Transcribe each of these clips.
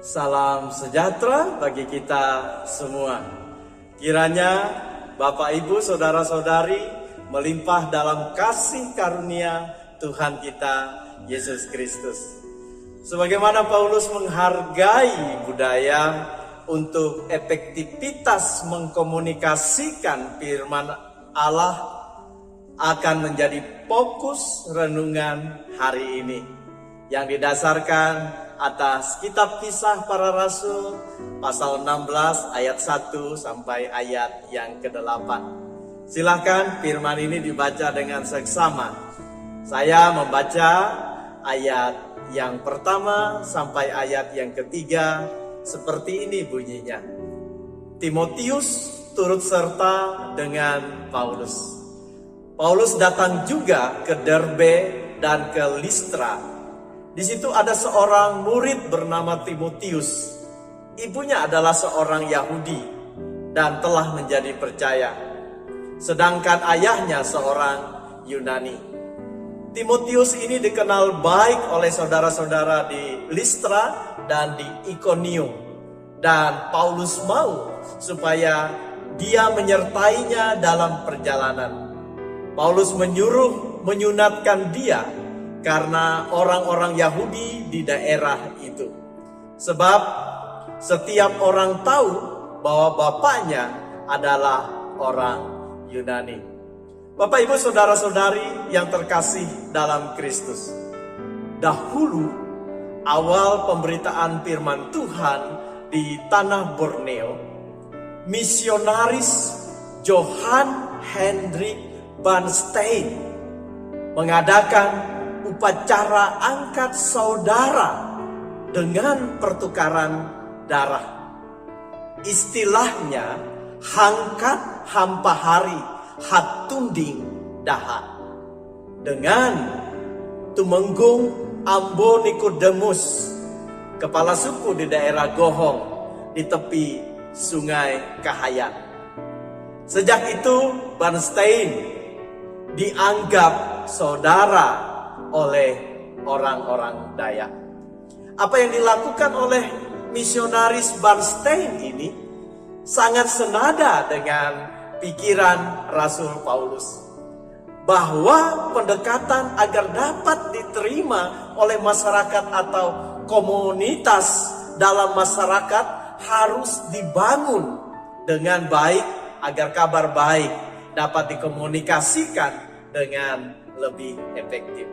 Salam sejahtera bagi kita semua. Kiranya Bapak, Ibu, Saudara-saudari melimpah dalam kasih karunia Tuhan kita Yesus Kristus. Sebagaimana Paulus menghargai budaya untuk efektivitas mengkomunikasikan firman Allah akan menjadi fokus renungan hari ini yang didasarkan atas kitab Kisah Para Rasul pasal 16 ayat 1 sampai ayat yang ke-8. Silahkan firman ini dibaca dengan seksama. Saya membaca ayat yang pertama sampai ayat yang ketiga. Seperti ini bunyinya. Timotius turut serta dengan Paulus. Paulus datang juga ke Derbe dan ke Listra. Di situ ada seorang murid bernama Timotius. Ibunya adalah seorang Yahudi dan telah menjadi percaya. Sedangkan ayahnya seorang Yunani. Timotius ini dikenal baik oleh saudara-saudara di Listra dan di Ikonium. Dan Paulus mau supaya dia menyertainya dalam perjalanan. Paulus menyunatkan dia karena orang-orang Yahudi di daerah itu. Sebab setiap orang tahu bahwa bapaknya adalah orang Yunani. Bapak, Ibu, Saudara-saudari yang terkasih dalam Kristus. Dahulu awal pemberitaan firman Tuhan di tanah Borneo, misionaris Johann Hendrik Bernstein mengadakan upacara angkat saudara dengan pertukaran darah. Istilahnya hangkat hampahari hatunding daha. Dengan Tumenggung Ambo Nikodemus, kepala suku di daerah Gohong di tepi Sungai Kahayan. Sejak itu Bernstein dianggap saudara oleh orang-orang Dayak. Apa yang dilakukan oleh misionaris Bernstein ini sangat senada dengan pikiran Rasul Paulus, bahwa pendekatan agar dapat diterima oleh masyarakat atau komunitas dalam masyarakat harus dibangun dengan baik agar kabar baik dapat dikomunikasikan dengan lebih efektif.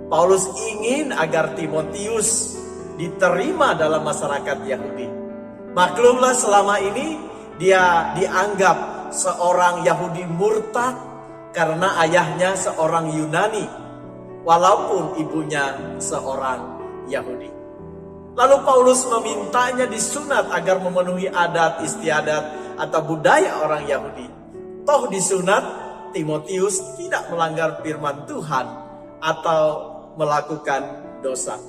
Paulus ingin agar Timotius diterima dalam masyarakat Yahudi. Maklumlah selama ini dia dianggap seorang Yahudi murtad karena ayahnya seorang Yunani, walaupun ibunya seorang Yahudi. Lalu Paulus memintanya disunat agar memenuhi adat istiadat atau budaya orang Yahudi. Toh disunat, Timotius tidak melanggar firman Tuhan atau melakukan dosa.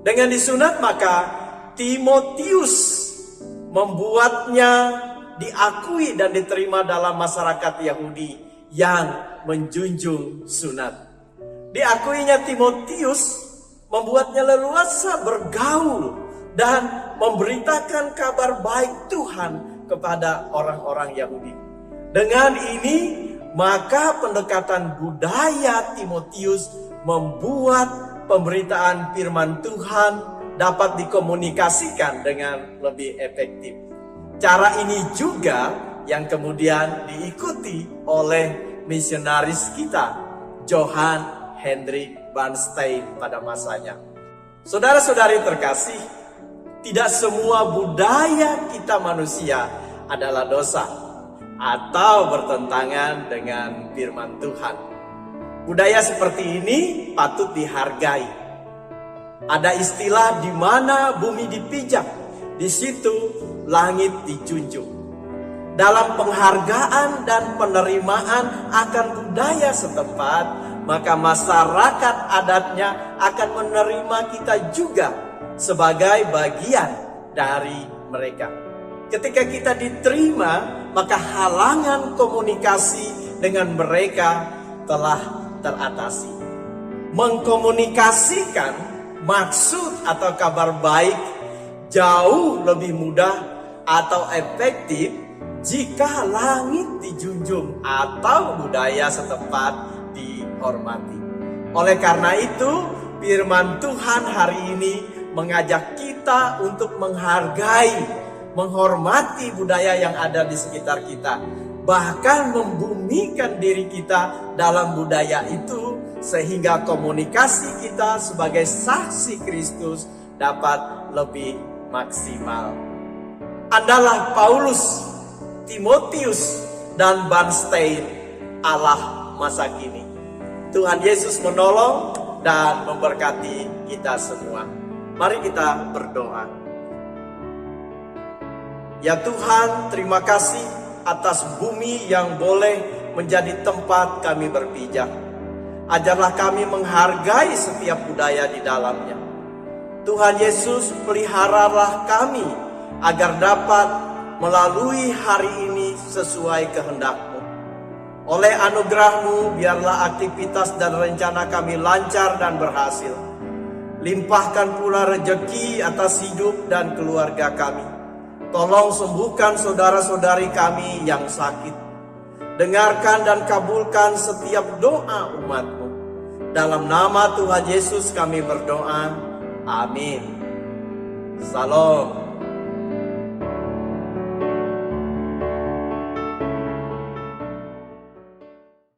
Dengan disunat maka Timotius membuatnya diakui dan diterima dalam masyarakat Yahudi yang menjunjung sunat. Diakuinya Timotius membuatnya leluasa bergaul dan memberitakan kabar baik Tuhan kepada orang-orang Yahudi. Dengan ini maka pendekatan budaya Timotius membuat pemberitaan firman Tuhan dapat dikomunikasikan dengan lebih efektif. Cara ini juga yang kemudian diikuti oleh misionaris kita, Johann Hendrik Bernstein pada masanya. Saudara-saudari terkasih, tidak semua budaya kita manusia adalah dosa atau bertentangan dengan firman Tuhan. Budaya seperti ini patut dihargai. Ada istilah di mana bumi dipijak, di situ langit dijunjung. Dalam penghargaan dan penerimaan akan budaya setempat, maka masyarakat adatnya akan menerima kita juga sebagai bagian dari mereka. Ketika kita diterima, maka halangan komunikasi dengan mereka telah teratasi. Mengkomunikasikan maksud atau kabar baik jauh lebih mudah atau efektif jika langit dijunjung atau budaya setempat dihormati. Oleh karena itu, firman Tuhan hari ini mengajak kita untuk menghargai, menghormati budaya yang ada di sekitar kita, bahkan membumikan diri kita dalam budaya itu, sehingga komunikasi kita sebagai saksi Kristus dapat lebih maksimal. Adalah Paulus, Timotius, dan Bernstein Allah masa kini. Tuhan Yesus menolong dan memberkati kita semua. Mari kita berdoa. Ya Tuhan, terima kasih atas bumi yang boleh menjadi tempat kami berpijak. Ajarlah kami menghargai setiap budaya di dalamnya. Tuhan Yesus, peliharalah kami agar dapat melalui hari ini sesuai kehendak-Mu. Oleh anugerah-Mu, biarlah aktivitas dan rencana kami lancar dan berhasil. Limpahkan pula rejeki atas hidup dan keluarga kami. Tolong sembuhkan saudara-saudari kami yang sakit. Dengarkan dan kabulkan setiap doa umat-Mu. Dalam nama Tuhan Yesus kami berdoa. Amin. Salam.